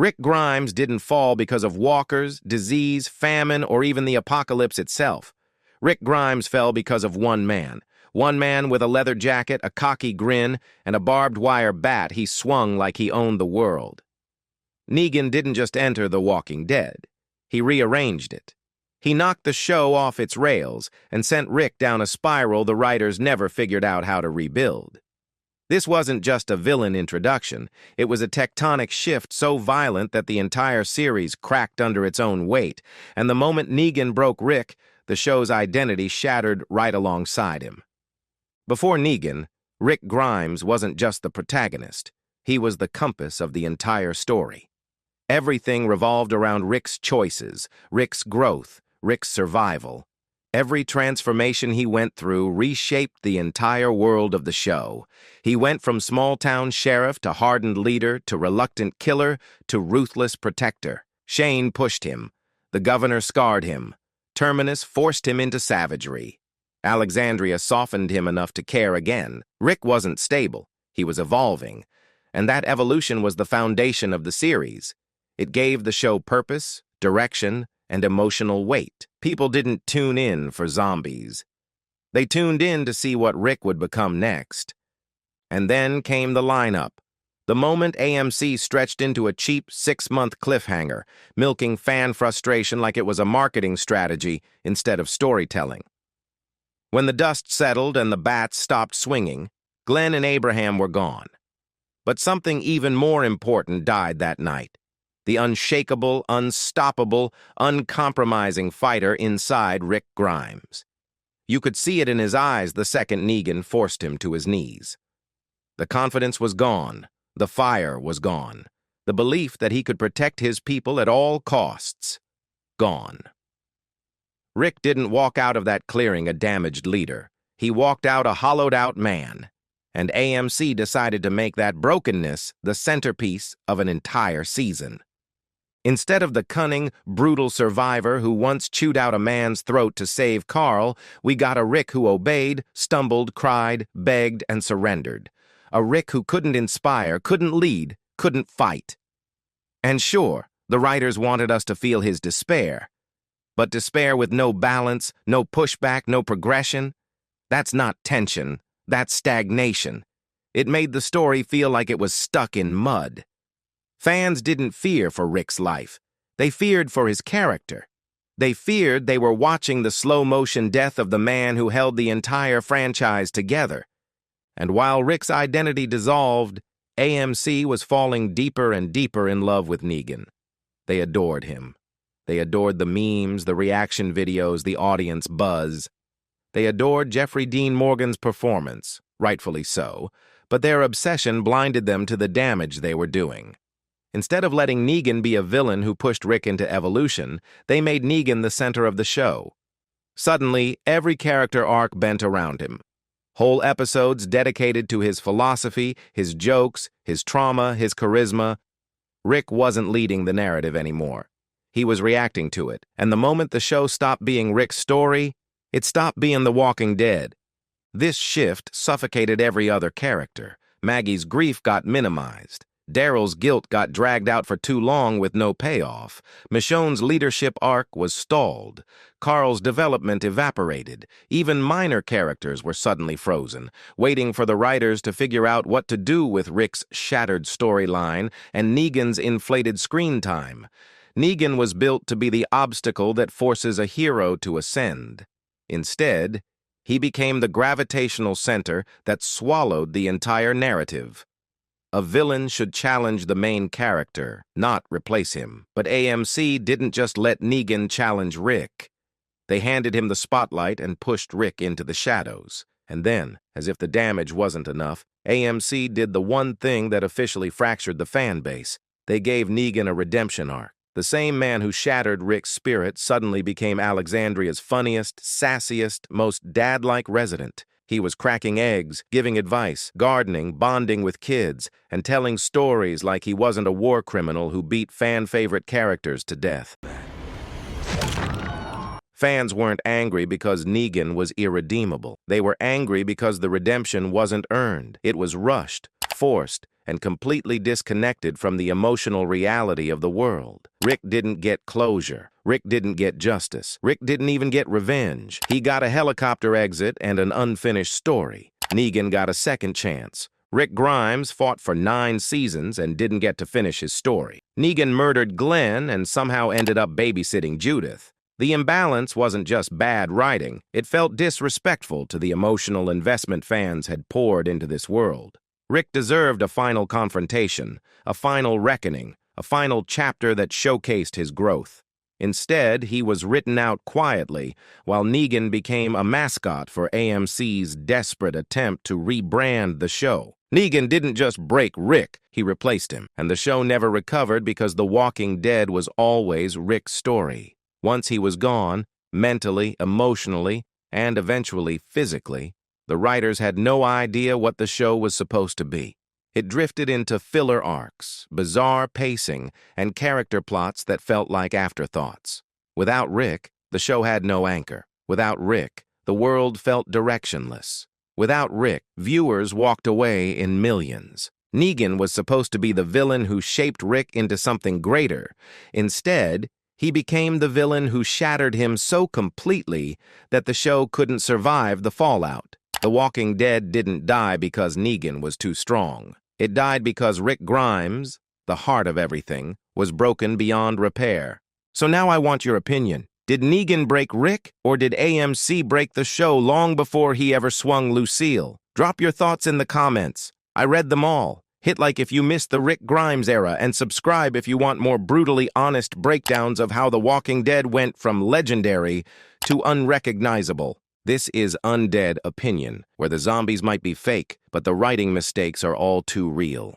Rick Grimes didn't fall because of walkers, disease, famine, or even the apocalypse itself. Rick Grimes fell because of one man. One man with a leather jacket, a cocky grin, and a barbed wire bat he swung like he owned the world. Negan didn't just enter The Walking Dead. He rearranged it. He knocked the show off its rails and sent Rick down a spiral the writers never figured out how to rebuild. This wasn't just a villain introduction. It was a tectonic shift so violent that the entire series cracked under its own weight, and the moment Negan broke Rick, the show's identity shattered right alongside him. Before Negan, Rick Grimes wasn't just the protagonist. He was the compass of the entire story. Everything revolved around Rick's choices, Rick's growth, Rick's survival. Every transformation he went through reshaped the entire world of the show. He went from small-town sheriff to hardened leader to reluctant killer to ruthless protector. Shane pushed him. The governor scarred him. Terminus forced him into savagery. Alexandria softened him enough to care again. Rick wasn't stable. He was evolving. And that evolution was the foundation of the series. It gave the show purpose, direction, and emotional weight. People didn't tune in for zombies. They tuned in to see what Rick would become next. And then came the lineup. The moment AMC stretched into a cheap 6-month cliffhanger, milking fan frustration like it was a marketing strategy instead of storytelling. When the dust settled and the bats stopped swinging, Glenn and Abraham were gone. But something even more important died that night. The unshakable, unstoppable, uncompromising fighter inside Rick Grimes. You could see it in his eyes the second Negan forced him to his knees. The confidence was gone. The fire was gone. The belief that he could protect his people at all costs. Gone. Rick didn't walk out of that clearing a damaged leader. He walked out a hollowed-out man. And AMC decided to make that brokenness the centerpiece of an entire season. Instead of the cunning, brutal survivor who once chewed out a man's throat to save Carl, we got a Rick who obeyed, stumbled, cried, begged, and surrendered. A Rick who couldn't inspire, couldn't lead, couldn't fight. And sure, the writers wanted us to feel his despair. But despair with no balance, no pushback, no progression, that's not tension, that's stagnation. It made the story feel like it was stuck in mud. Fans didn't fear for Rick's life. They feared for his character. They feared they were watching the slow-motion death of the man who held the entire franchise together. And while Rick's identity dissolved, AMC was falling deeper and deeper in love with Negan. They adored him. They adored the memes, the reaction videos, the audience buzz. They adored Jeffrey Dean Morgan's performance, rightfully so, but their obsession blinded them to the damage they were doing. Instead of letting Negan be a villain who pushed Rick into evolution, they made Negan the center of the show. Suddenly, every character arc bent around him. Whole episodes dedicated to his philosophy, his jokes, his trauma, his charisma. Rick wasn't leading the narrative anymore. He was reacting to it, and the moment the show stopped being Rick's story, it stopped being The Walking Dead. This shift suffocated every other character. Maggie's grief got minimized. Daryl's guilt got dragged out for too long with no payoff. Michonne's leadership arc was stalled. Carl's development evaporated. Even minor characters were suddenly frozen, waiting for the writers to figure out what to do with Rick's shattered storyline and Negan's inflated screen time. Negan was built to be the obstacle that forces a hero to ascend. Instead, he became the gravitational center that swallowed the entire narrative. A villain should challenge the main character, not replace him. But AMC didn't just let Negan challenge Rick. They handed him the spotlight and pushed Rick into the shadows. And then, as if the damage wasn't enough, AMC did the one thing that officially fractured the fan base. They gave Negan a redemption arc. The same man who shattered Rick's spirit suddenly became Alexandria's funniest, sassiest, most dad-like resident. He was cracking eggs, giving advice, gardening, bonding with kids, and telling stories like he wasn't a war criminal who beat fan-favorite characters to death. Fans weren't angry because Negan was irredeemable. They were angry because the redemption wasn't earned. It was rushed, forced, and completely disconnected from the emotional reality of the world. Rick didn't get closure. Rick didn't get justice. Rick didn't even get revenge. He got a helicopter exit and an unfinished story. Negan got a second chance. Rick Grimes fought for 9 seasons and didn't get to finish his story. Negan murdered Glenn and somehow ended up babysitting Judith. The imbalance wasn't just bad writing, it felt disrespectful to the emotional investment fans had poured into this world. Rick deserved a final confrontation, a final reckoning, a final chapter that showcased his growth. Instead, he was written out quietly, while Negan became a mascot for AMC's desperate attempt to rebrand the show. Negan didn't just break Rick, he replaced him, and the show never recovered because The Walking Dead was always Rick's story. Once he was gone, mentally, emotionally, and eventually physically, the writers had no idea what the show was supposed to be. It drifted into filler arcs, bizarre pacing, and character plots that felt like afterthoughts. Without Rick, the show had no anchor. Without Rick, the world felt directionless. Without Rick, viewers walked away in millions. Negan was supposed to be the villain who shaped Rick into something greater. Instead, he became the villain who shattered him so completely that the show couldn't survive the fallout. The Walking Dead didn't die because Negan was too strong. It died because Rick Grimes, the heart of everything, was broken beyond repair. So now I want your opinion. Did Negan break Rick, or did AMC break the show long before he ever swung Lucille? Drop your thoughts in the comments. I read them all. Hit like if you missed the Rick Grimes era, and subscribe if you want more brutally honest breakdowns of how The Walking Dead went from legendary to unrecognizable. This is Undead Opinion, where the zombies might be fake, but the writing mistakes are all too real.